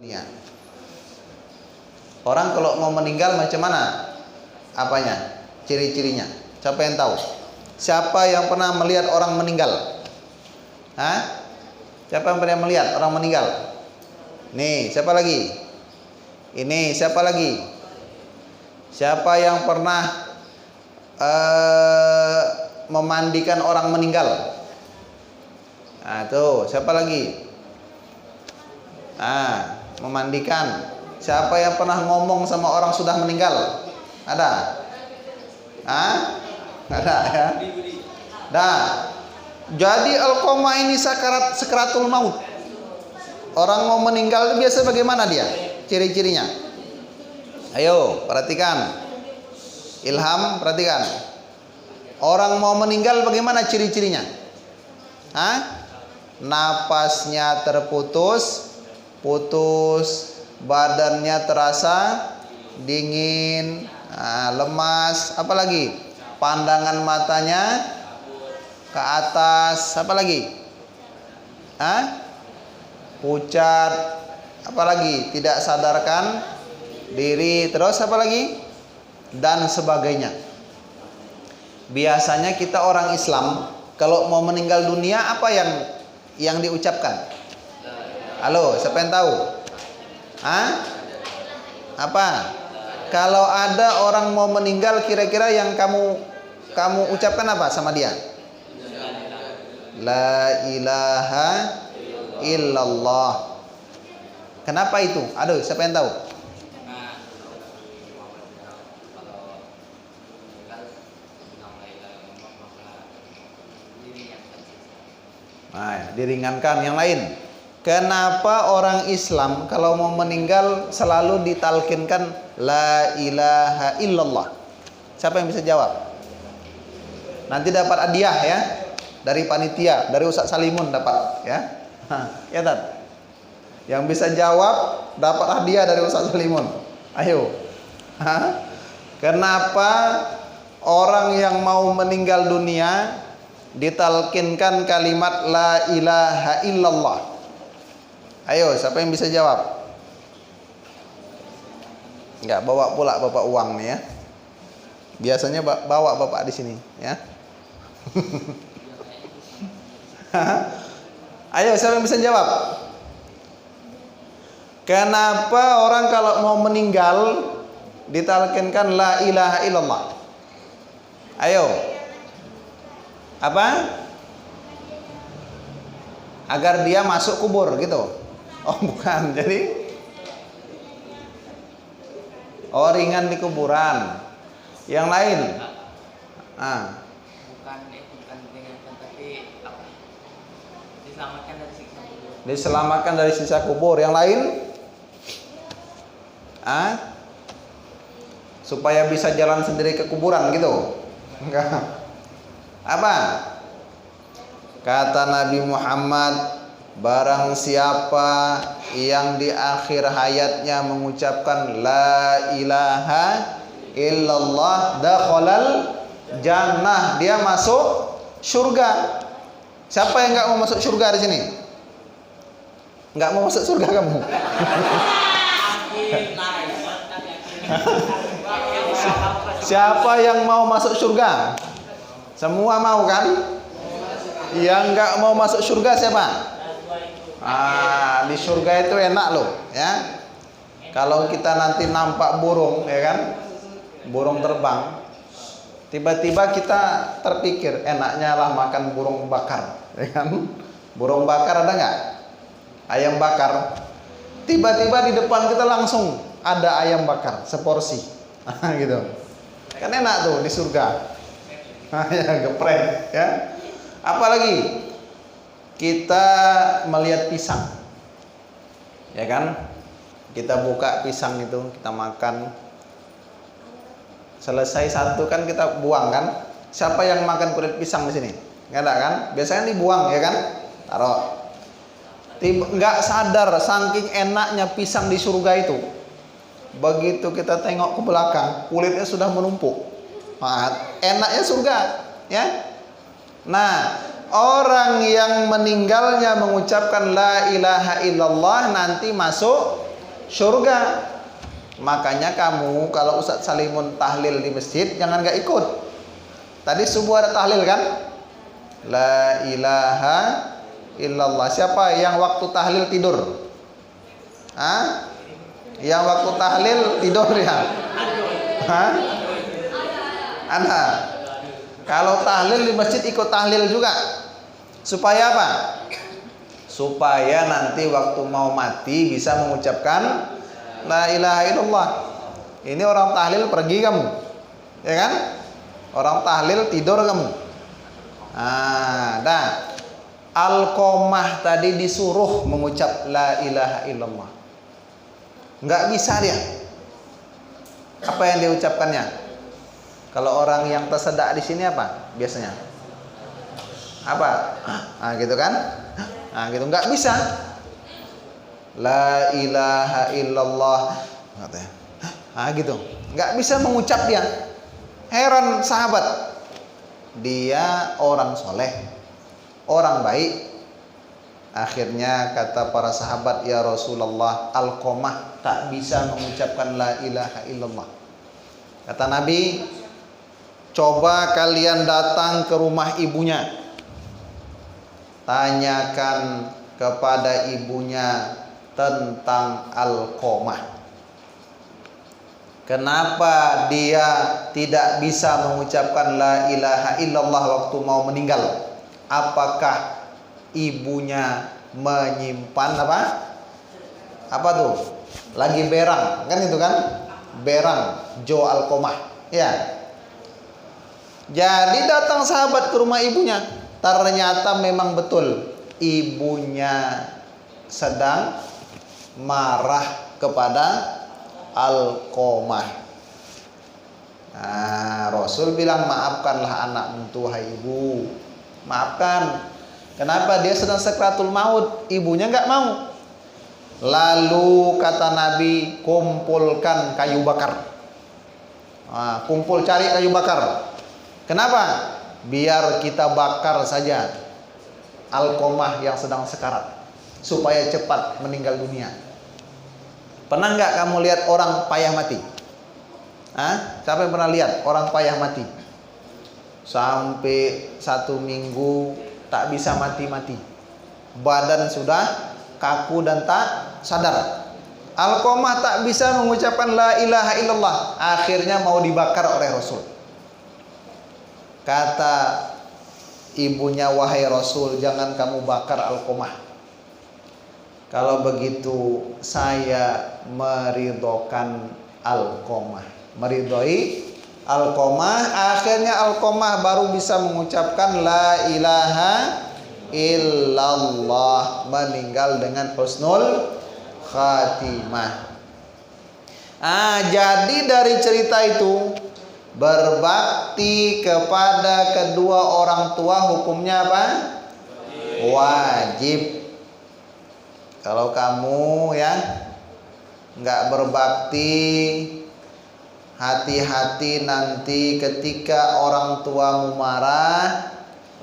Ya. Orang kalau mau meninggal macam mana? Apanya? Ciri-cirinya. Siapa yang tahu? Siapa yang pernah melihat orang meninggal? Hah? Siapa yang pernah melihat orang meninggal? Nih, siapa lagi? Ini, siapa lagi? Siapa yang pernah memandikan orang meninggal? Nah, tuh, siapa lagi? Memandikan. Siapa yang pernah ngomong sama orang sudah meninggal? Ada? Ada ya? Dah. Jadi al-qoma ini sakaratul maut. Orang mau meninggal itu biasa bagaimana dia? Ciri-cirinya. Ayo, perhatikan. Ilham, perhatikan. Orang mau meninggal bagaimana ciri-cirinya? Napasnya terputus, badannya terasa dingin, lemas, apalagi? Pandangan matanya ke atas, apalagi? Pucat, apalagi? Tidak sadarkan diri, terus apalagi? Dan sebagainya. Biasanya kita orang Islam kalau mau meninggal dunia apa yang diucapkan? Halo, siapa yang tahu? Apa? Kalau ada orang mau meninggal, kira-kira yang kamu ucapkan apa sama dia? La ilaha illallah. Kenapa itu? Aduh, siapa yang tahu? Diringankan. Yang lain. Kenapa orang Islam kalau mau meninggal selalu ditalkinkan la ilaha illallah? Siapa yang bisa jawab? Nanti dapat hadiah ya dari panitia, dari Ustaz Salimun dapat ya. Ya Tad. Yang bisa jawab dapat hadiah dari Ustaz Salimun. Ayo. Kenapa orang yang mau meninggal dunia ditalkinkan kalimat la ilaha illallah? Ayo, siapa yang bisa jawab? Enggak, bawa pula Bapak uang nih ya. Biasanya bawa Bapak di sini ya. Ayo, siapa yang bisa jawab? Kenapa orang kalau mau meninggal ditalkinkan la ilaha illallah? Ayo. Apa? Agar dia masuk kubur gitu. Oh, bukan. Jadi ringan di kuburan. Yang lain? Bukan ringankan, tapi diselamatkan dari siksa kubur. Diselamatkan dari siksa kubur. Yang lain? Supaya bisa jalan sendiri ke kuburan gitu. Enggak. Apa? Kata Nabi Muhammad, barang siapa yang di akhir hayatnya mengucapkan la ilaha illallah dakhalal jannah, dia masuk surga. Siapa yang enggak mau masuk surga di sini? Enggak mau masuk surga kamu? Siapa yang mau masuk surga? Semua mau kan? Yang enggak mau masuk surga siapa? Di surga itu enak loh ya. Kalau kita nanti nampak burung ya kan, burung terbang, tiba-tiba kita terpikir enaknya lah makan burung bakar ya kan. Burung bakar ada nggak? Ayam bakar. Tiba-tiba di depan kita langsung ada ayam bakar seporsi gitu. Kan enak tuh di surga. Ya, geprek ya. Apalagi kita melihat pisang, ya kan? Kita buka pisang itu, kita makan. Selesai satu kan kita buang kan? Siapa yang makan kulit pisang di sini? Nggak ada kan? Biasanya dibuang ya kan? Taruh. Nggak sadar saking enaknya pisang di surga itu. Begitu kita tengok ke belakang, kulitnya sudah menumpuk. Enaknya surga, ya. Nah, orang yang meninggalnya mengucapkan la ilaha illallah nanti masuk surga. Makanya kamu kalau Ustadz Salimun tahlil di masjid jangan gak ikut. Tadi subuh ada tahlil kan? La ilaha illallah. Siapa yang waktu tahlil tidur? Hah? Yang waktu tahlil tidur ya? Hah? Ada. Kalau tahlil di masjid ikut tahlil juga. Supaya apa? Supaya nanti waktu mau mati bisa mengucapkan la ilaha illallah. Ini orang tahlil pergi kamu, ya kan? Orang tahlil tidur kamu. Dah. Alqomah tadi disuruh mengucap la ilaha illallah. Nggak bisa dia. Apa yang diucapkannya? Kalau orang yang tersedak di sini apa biasanya? Apa? Gitu kan? Gitu nggak bisa. La ilaha illallah. Gitu. Nggak bisa mengucap dia. Heran sahabat. Dia orang soleh, orang baik. Akhirnya kata para sahabat, ya Rasulullah, Alqomah tak bisa mengucapkan la ilaha illallah. Kata Nabi, coba kalian datang ke rumah ibunya, tanyakan kepada ibunya tentang Alqomah. Kenapa dia tidak bisa mengucapkan la ilaha illallah waktu mau meninggal? Apakah ibunya menyimpan apa? Apa tuh? Lagi berang, kan itu kan? Berang, Jo Alqomah. Ya. Jadi datang sahabat ke rumah ibunya. Ternyata memang betul ibunya sedang marah kepada Alqomah. Rasul bilang, maafkanlah anakmu tuhai ibu. Maafkan. Kenapa? Dia sedang sakratul maut. Ibunya nggak mau. Lalu kata Nabi, kumpulkan kayu bakar. Kumpul cari kayu bakar. Kenapa? Biar kita bakar saja Alqomah yang sedang sekarat, supaya cepat meninggal dunia. Pernah nggak kamu lihat orang payah mati? Siapa yang pernah lihat orang payah mati? Sampai 1 minggu tak bisa mati-mati. Badan sudah kaku dan tak sadar. Alqomah tak bisa mengucapkan la ilaha illallah. Akhirnya mau dibakar oleh Rasul. Kata ibunya, wahai Rasul, jangan kamu bakar Alqomah. Kalau begitu saya meridhokan Alqomah, meridhoi Alqomah. Akhirnya Alqomah baru bisa mengucapkan la ilaha illallah, meninggal dengan husnul khatimah. Jadi dari cerita itu, berbakti kepada kedua orang tua hukumnya apa? Wajib. Kalau kamu ya nggak berbakti, hati-hati nanti ketika orang tuamu marah,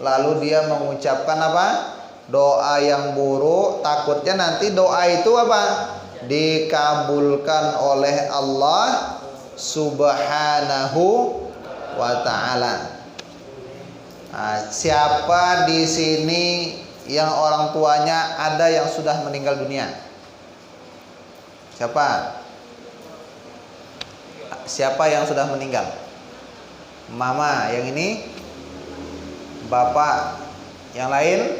lalu dia mengucapkan apa? Doa yang buruk, takutnya nanti doa itu apa? Dikabulkan oleh Allah Subhanahu wa ta'ala. Siapa di sini yang orang tuanya ada yang sudah meninggal dunia? Siapa? Siapa yang sudah meninggal? Mama yang ini? Bapak yang lain?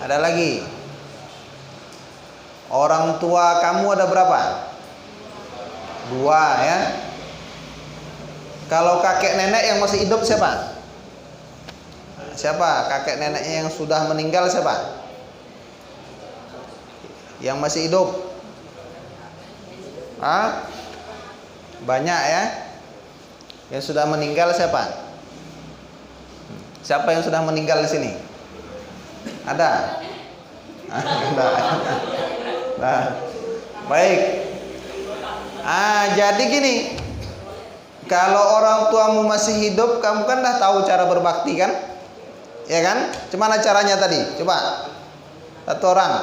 Ada lagi? Orang tua kamu ada berapa? 2 ya. Kalau kakek nenek yang masih hidup siapa? Siapa? Kakek neneknya yang sudah meninggal siapa? Yang masih hidup? Banyak ya. Yang sudah meninggal siapa? Siapa yang sudah meninggal di sini? Ada? Ada. Nah, baik. Jadi gini, kalau orang tuamu masih hidup, kamu kan dah tahu cara berbakti kan? Ya kan? Gimana caranya tadi? Coba. Satu orang.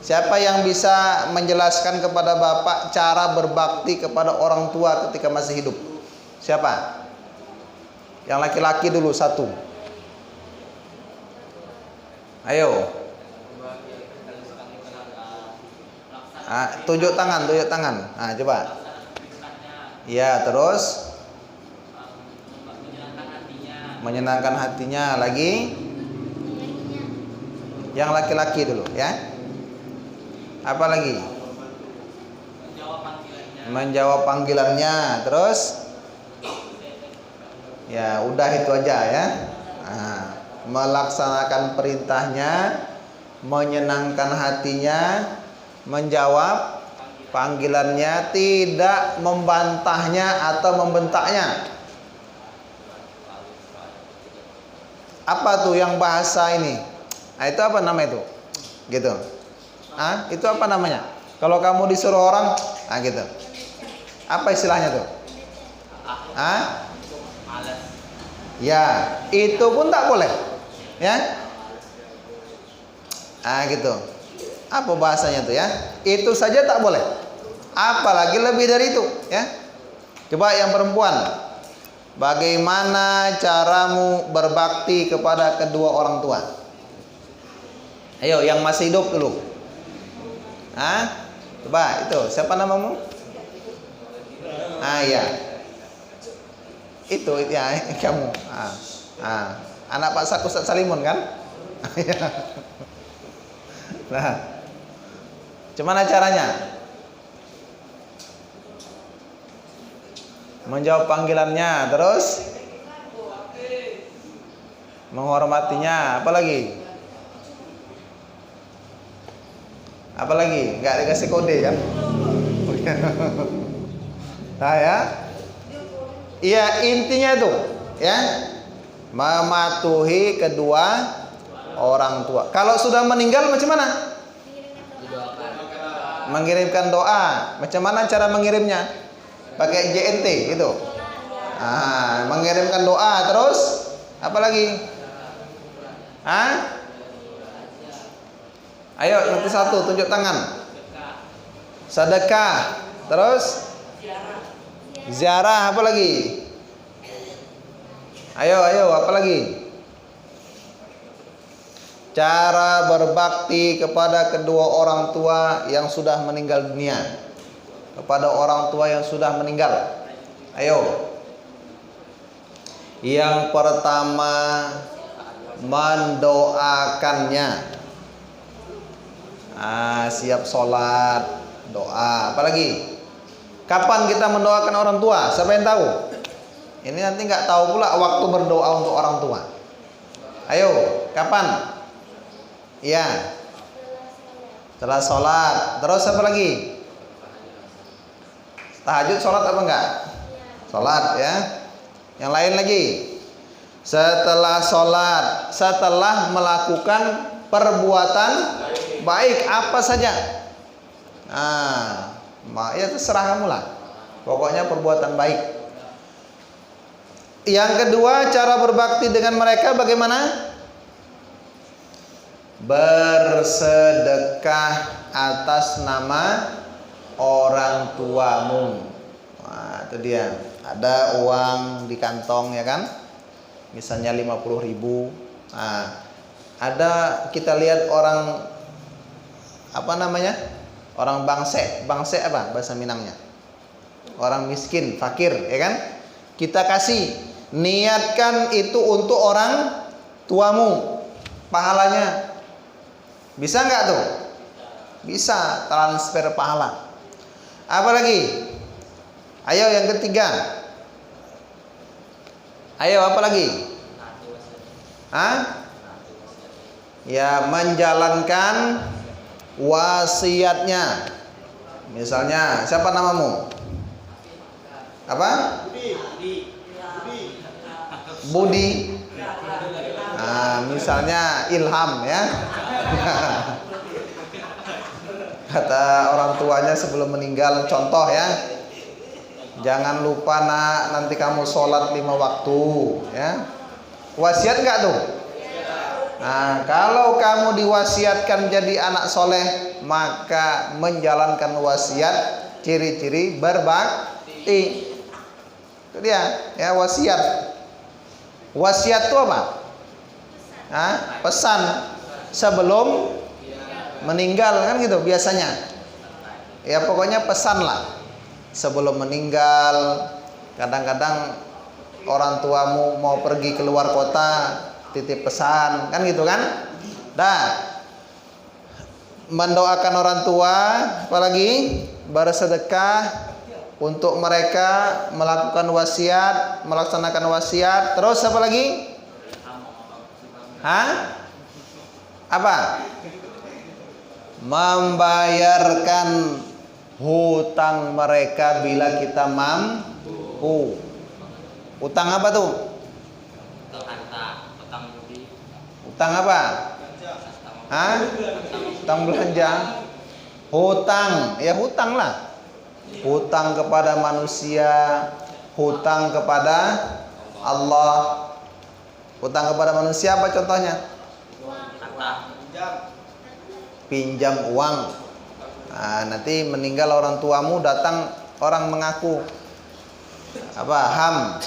Siapa yang bisa menjelaskan kepada Bapak cara berbakti kepada orang tua ketika masih hidup? Siapa? Yang laki-laki dulu satu. Ayo. Tunjuk tangan, tunjuk tangan. Coba. Ya, terus menyenangkan hatinya. Lagi? Yang laki-laki dulu, ya. Apa lagi? Menjawab panggilannya. Terus? Ya, udah itu aja ya. Melaksanakan perintahnya, menyenangkan hatinya, menjawab panggilannya, tidak membantahnya atau membentaknya. Apa tuh yang bahasa ini? Itu apa nama itu? Gitu. Itu apa namanya? Kalau kamu disuruh orang, gitu. Apa istilahnya tuh? Ya, itu pun tak boleh. Ya. Gitu. Apa bahasanya tuh ya? Itu saja tak boleh. Apalagi lebih dari itu, ya. Coba yang perempuan. Bagaimana caramu berbakti kepada kedua orang tua? Ayo, yang masih hidup dulu. Coba itu, siapa namamu? Ya. Itu ya, kamu. Anak Pak Ustadz Salimun kan? Nah, gimana caranya? Menjawab panggilannya, terus menghormatinya, apa lagi? Apa lagi? Nggak dikasih kode kan? Nah ya, iya intinya itu, ya, mematuhi kedua orang tua. Kalau sudah meninggal macam mana? Mengirimkan doa. Macam mana cara mengirimnya? Pakai JNT gitu. Mengirimkan doa, terus apa lagi? Ayo, nanti satu, tunjuk tangan. Sedekah. Terus ziarah, apa lagi? Ayo, apa lagi? Cara berbakti kepada kedua orang tua yang sudah meninggal dunia. Kepada orang tua yang sudah meninggal. Ayo. Yang pertama, mendoakannya. Siap sholat, doa. Apalagi? Kapan kita mendoakan orang tua? Siapa yang tahu? Ini nanti nggak tahu pula waktu berdoa untuk orang tua. Ayo, kapan? Iya. Setelah sholat. Terus apa lagi? Tahajud sholat apa enggak? Sholat ya. Yang lain lagi? Setelah sholat, setelah melakukan perbuatan baik apa saja. Ya terserah kamu lah. Pokoknya perbuatan baik. Yang kedua, cara berbakti dengan mereka bagaimana? Bersedekah atas nama orang tuamu. Itu dia. Ada uang di kantong ya kan? Misalnya 50.000. Ada kita lihat orang apa namanya? Orang bangse apa bahasa Minangnya? Orang miskin, fakir, ya kan? Kita kasih, niatkan itu untuk orang tuamu, pahalanya. Bisa nggak tuh? Bisa, transfer pahala. Apa lagi? Ayo yang ketiga. Ayo apa lagi? Ya, menjalankan wasiatnya. Misalnya, siapa namamu? Apa? Budi. Misalnya Ilham ya. Kata orang tuanya sebelum meninggal, contoh ya. Jangan lupa nak, nanti kamu sholat 5 waktu ya. Wasiat nggak tuh? Kalau kamu diwasiatkan jadi anak soleh, maka menjalankan wasiat ciri-ciri berbakti. Itu dia, ya, wasiat. Wasiat itu apa? Pesan sebelum meninggal, kan gitu biasanya. Ya pokoknya pesan lah sebelum meninggal. Kadang-kadang orang tuamu mau pergi keluar kota, titip pesan, kan gitu kan. Mendoakan orang tua, apalagi bersedekah untuk mereka, melakukan wasiat, melaksanakan wasiat. Terus apa lagi? Apa? Membayarkan hutang mereka bila kita mampu. Hutang apa tuh? Hutang apa? Hutang belanja. Hutang, ya hutang lah. Hutang kepada manusia, hutang kepada Allah. Hutang kepada manusia apa contohnya? Pinjam uang. Nanti meninggal orang tuamu, datang orang mengaku HAM,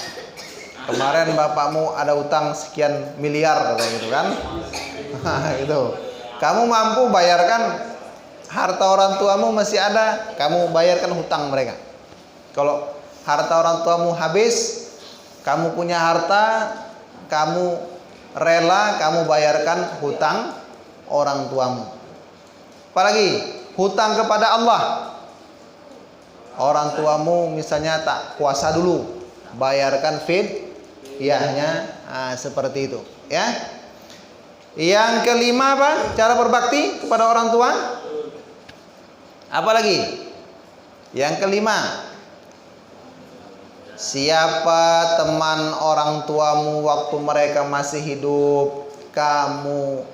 kemarin bapakmu ada utang sekian miliar, katanya gitu kan. Gitu. Kamu mampu bayarkan, harta orang tuamu masih ada, kamu bayarkan hutang mereka. Kalau harta orang tuamu habis, kamu punya harta, kamu rela kamu bayarkan hutang orang tuamu. Apalagi hutang kepada Allah. Orang tuamu misalnya tak puasa dulu, bayarkan fidyahnya, seperti itu, ya. Yang kelima apa? Cara berbakti kepada orang tua. Apa lagi? Yang kelima, siapa teman orang tuamu waktu mereka masih hidup, kamu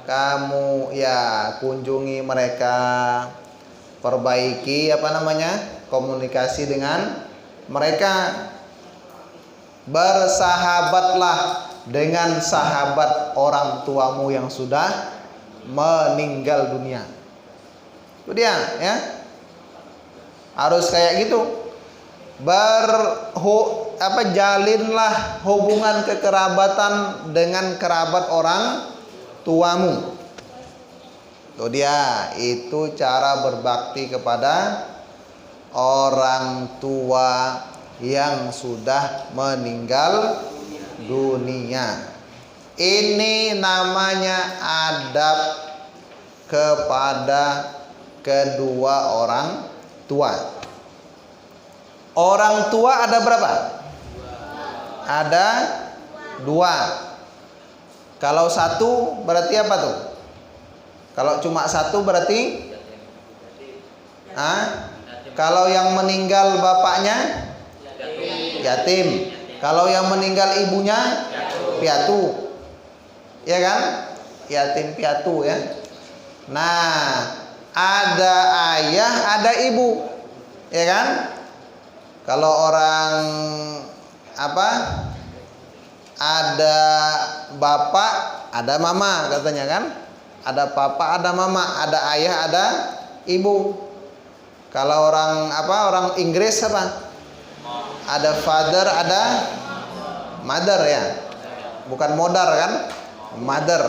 kamu ya kunjungi mereka, perbaiki komunikasi dengan mereka. Bersahabatlah dengan sahabat orang tuamu yang sudah meninggal dunia. Itu dia, ya. Harus kayak gitu. Jalinlah hubungan kekerabatan dengan kerabat orang tuamu. Itu dia, itu cara berbakti kepada orang tua yang sudah meninggal dunia. Ini namanya adab kepada kedua orang tua. Orang tua ada berapa? Ada dua. Kalau satu berarti apa tuh? Kalau cuma satu berarti kalau yang meninggal bapaknya yatim. Kalau yang meninggal ibunya piatu. Ya kan? Yatim piatu, ya. Nah, ada ayah, ada ibu. Ya kan? Kalau orang ada bapak, ada mama, katanya kan? Ada papa, ada mama, ada ayah, ada ibu. Kalau orang Inggris apa? Ada father, ada mother, ya. Bukan modar kan? Mother.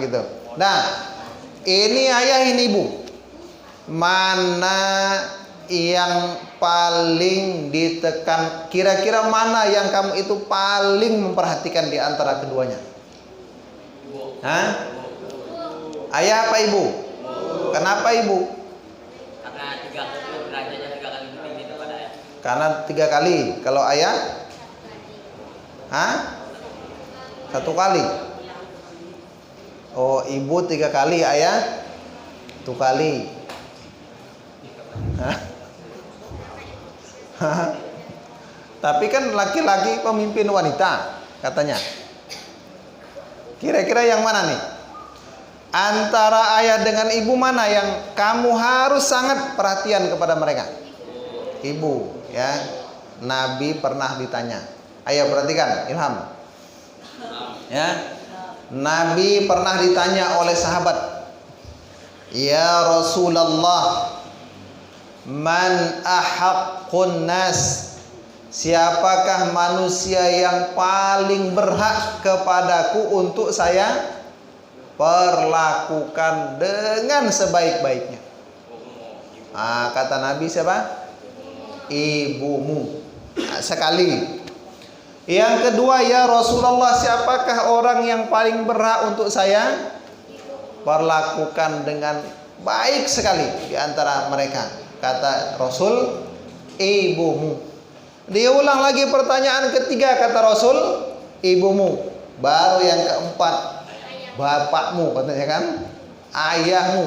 Gitu. Nah, ini ayah, ini ibu. Mana yang paling ditekan? Kira-kira mana yang kamu itu paling memperhatikan di antara keduanya? Ayah apa ibu? Kenapa ibu? Karena 3 kali. Kalau ayah? 1 kali. Oh, ibu 3 kali, ayah 1 kali. Tapi kan laki-laki pemimpin wanita, katanya. Kira-kira yang mana nih? Antara ayah dengan ibu, mana yang kamu harus sangat perhatian kepada mereka? Ibu, ya. Nabi pernah ditanya. Ayo perhatikan, Ilham. Ya. Nabi pernah ditanya oleh sahabat, "Ya Rasulullah, man ahaqqun nas?" Siapakah manusia yang paling berhak kepadaku untuk saya perlakukan dengan sebaik-baiknya? Kata Nabi siapa? Ibumu. Sekali. Yang kedua, ya Rasulullah, siapakah orang yang paling berhak untuk saya perlakukan dengan baik sekali di antara mereka? Kata Rasul, ibumu. Dia ulang lagi pertanyaan ketiga, kata Rasul, ibumu. Baru yang keempat, bapakmu, katanya kan, ayahmu.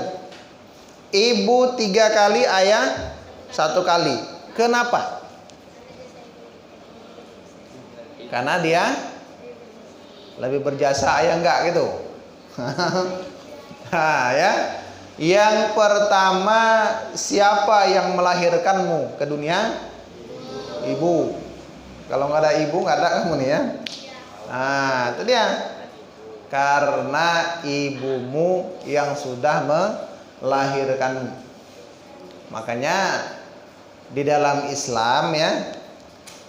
Ibu 3 kali, ayah 1 kali. Kenapa? Karena dia lebih berjasa, ayah enggak gitu. Ya. Yang pertama, siapa yang melahirkanmu ke dunia? Ibu. Kalau nggak ada ibu, nggak ada kamu nih ya. Itu dia. Karena ibumu yang sudah melahirkanmu. Makanya di dalam Islam ya,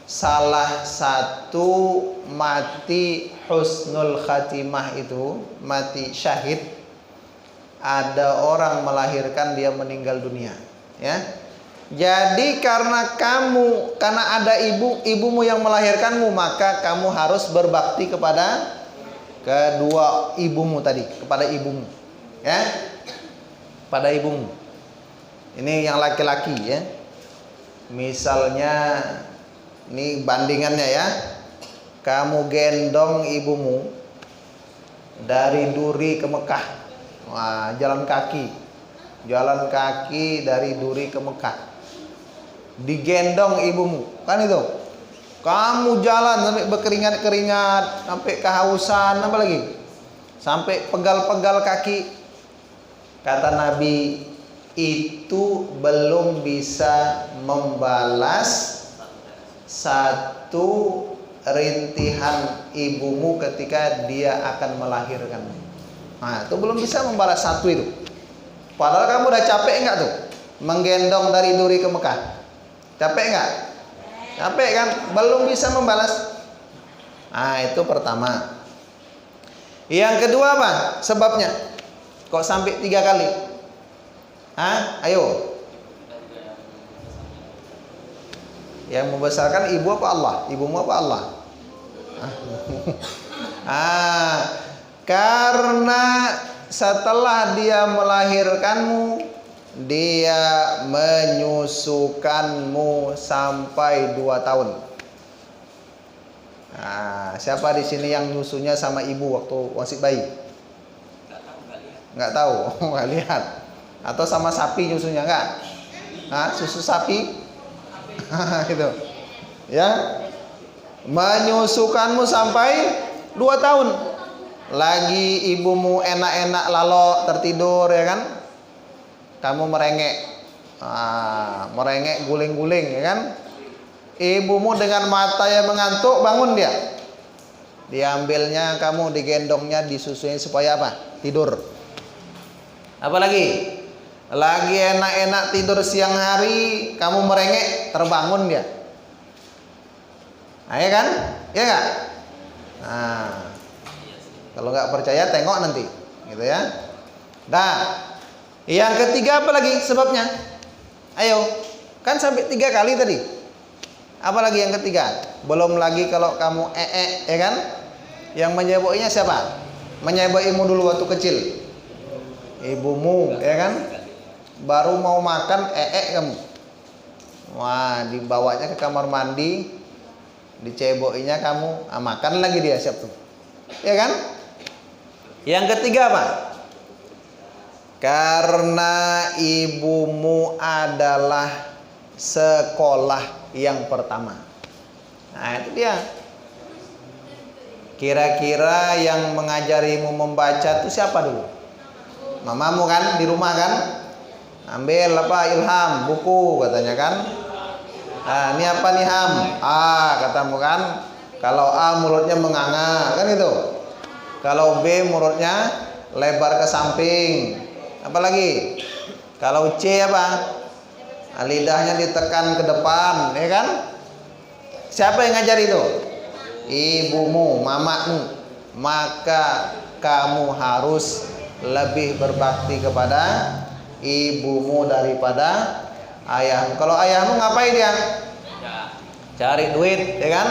salah satu mati husnul khatimah itu, mati syahid, ada orang melahirkan dia meninggal dunia, ya. Jadi karena ada ibumu yang melahirkanmu, maka kamu harus berbakti kepada kedua ibumu tadi, kepada ibumu, ya, pada ibumu. Ini yang laki-laki ya. Misalnya, ini bandingannya ya, kamu gendong ibumu dari Duri ke Mekah, jalan kaki dari Duri ke Mekah. Digendong ibumu, kan itu. Kamu jalan sampai berkeringat-keringat, sampai kehausan, apa lagi? Sampai pegal-pegal kaki. Kata Nabi, itu belum bisa membalas satu rintihan ibumu ketika dia akan melahirkan. Itu belum bisa membalas satu itu. Padahal kamu udah capek enggak tuh menggendong dari Duri ke Mekah? Capek enggak? Capek kan? Belum bisa membalas. Itu pertama. Yang kedua apa sebabnya? Kok sampai 3 kali? Ayo. Yang membesarkan ibu apa Allah? Ibumu apa Allah? Karena setelah dia melahirkanmu, dia menyusukanmu sampai 2 tahun. Siapa di sini yang nyusunya sama ibu waktu masih bayi? Nggak tahu, nggak lihat. Atau sama sapi nyusunya enggak? Susu sapi? Gitu. Ya. Menyusukanmu sampai 2 tahun. Lagi ibumu enak-enak lalok tertidur ya kan? Kamu merengek guling-guling ya kan? Ibumu dengan mata yang mengantuk bangun dia. Diambilnya kamu, digendongnya, disusuin supaya apa? Tidur. Apalagi? Lagi enak-enak tidur siang hari, kamu merengek, terbangun dia. Ya kan? Ya enggak? Kalau nggak percaya tengok nanti, gitu ya. Yang ketiga apa lagi sebabnya? Ayo, kan sampai 3 kali tadi. Apa lagi yang ketiga? Belum lagi kalau kamu ya kan? Yang menyeboinya siapa? Menyeboimu dulu waktu kecil. Ibumu, ya kan? Baru mau makan kamu. Dibawanya ke kamar mandi, diceboinya kamu, makan lagi dia siap tuh. Ya kan? Yang ketiga apa? Karena ibumu adalah sekolah yang pertama. Itu dia. Kira-kira yang mengajarimu membaca itu siapa dulu? Mamamu kan, di rumah kan? Ambil ilham, buku katanya kan? Ini apa nih Ham? Katamu kan? Kalau mulutnya menganga kan itu. Kalau B mulutnya lebar ke samping. Apalagi? Kalau C apa? Lidahnya ditekan ke depan, ya kan? Siapa yang ngajar itu? Ibumu, mamamu. Maka kamu harus lebih berbakti kepada ibumu daripada ayahmu. Kalau ayahmu ngapain dia? Cari duit, ya kan?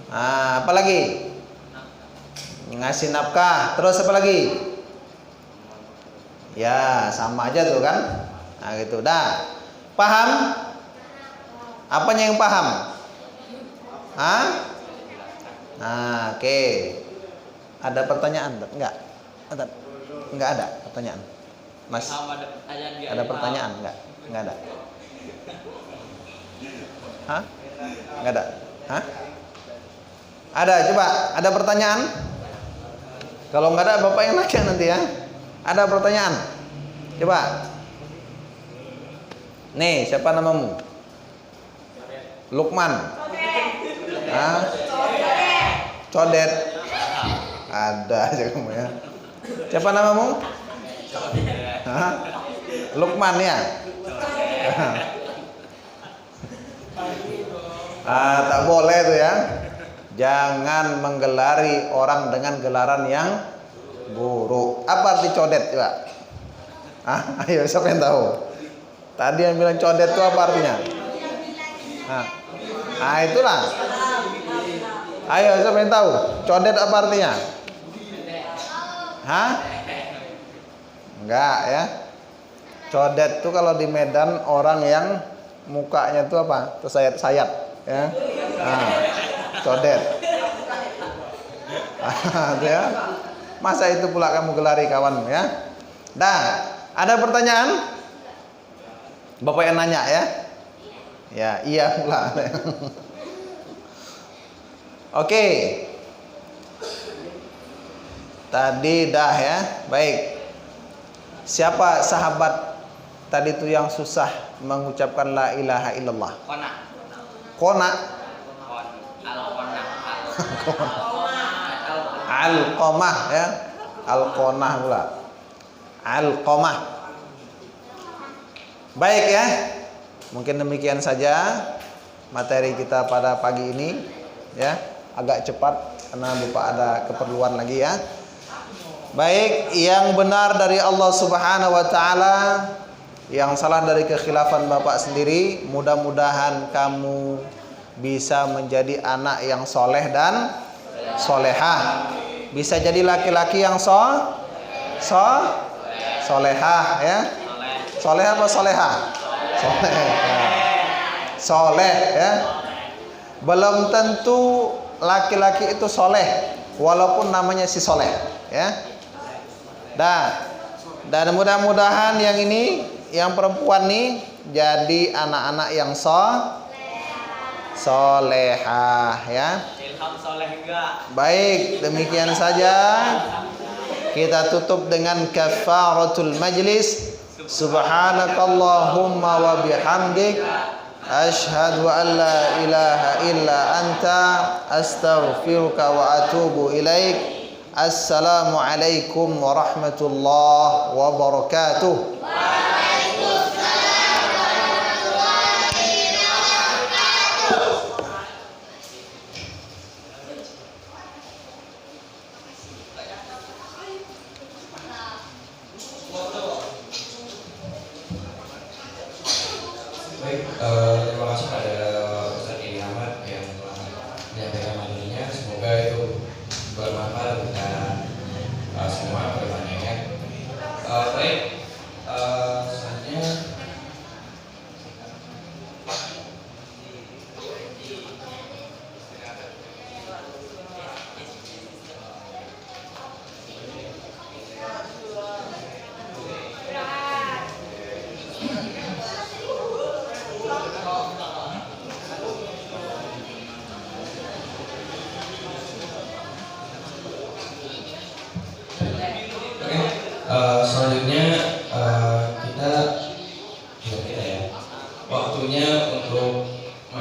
Nah, apalagi? Ngasih nafkah. Terus apa lagi? Ya, sama aja tuh kan? Nah, gitu. Dah. Paham? Apanya yang paham? Hah? Nah, oke. Ada pertanyaan? Enggak? Enggak ada pertanyaan. Mas, ada pertanyaan? Enggak ada. Hah? Enggak ada. Hah? Ada, coba. Ada pertanyaan? Kalau enggak ada, Bapak yang nanya nanti ya. Ada pertanyaan? Coba. Nih, siapa namamu? Lukman. Hah? Codet. Ada aja kamu ya. Siapa namamu? Hah? Lukman ya. Tak boleh tuh ya. Jangan menggelari orang dengan gelaran yang buruk. Apa arti codet coba? Ayo siapa yang tahu? Tadi yang bilang codet itu apa artinya? Itulah. Ayo siapa yang tahu? Codet apa artinya? Hah? Enggak ya. Codet itu kalau di Medan orang yang mukanya itu apa? Tersayat-sayat ya. Codet. Ya. Masa itu pula kamu gelari kawanmu ya? Dah, ada pertanyaan? Bapak yang nanya ya? Ya, iya pula. Oke. Tadi dah ya. Baik. Siapa sahabat tadi itu yang susah mengucapkan la ilaha illallah? Kona. Alqamah ya. Alqamah pula. Alqamah. Baik ya. Mungkin demikian saja materi kita pada pagi ini ya. Agak cepat karena Bapak ada keperluan lagi ya. Baik, yang benar dari Allah Subhanahu wa taala, yang salah dari kekhilafan Bapak sendiri. Mudah-mudahan kamu bisa menjadi anak yang soleh dan solehah. Bisa jadi laki-laki yang solehah ya. Soleh apa solehah? Soleh ya. Soleh ya. Belum tentu laki-laki itu soleh walaupun namanya si soleh ya. Dan mudah-mudahan yang ini, yang perempuan nih jadi anak-anak yang solehah ya. Baik, demikian saja. Kita tutup dengan kafaratul majlis. Subhanakallahumma wa bihamdik, asyhadu an la ilaha illa anta, astaghfiruka wa atubu ilaik. Assalamualaikum warahmatullahi wabarakatuh. Baik, terima kasih pada Ustaz Edi Ahmad yang telah menyampaikan materinya. Semoga itu bermanfaat untuk kita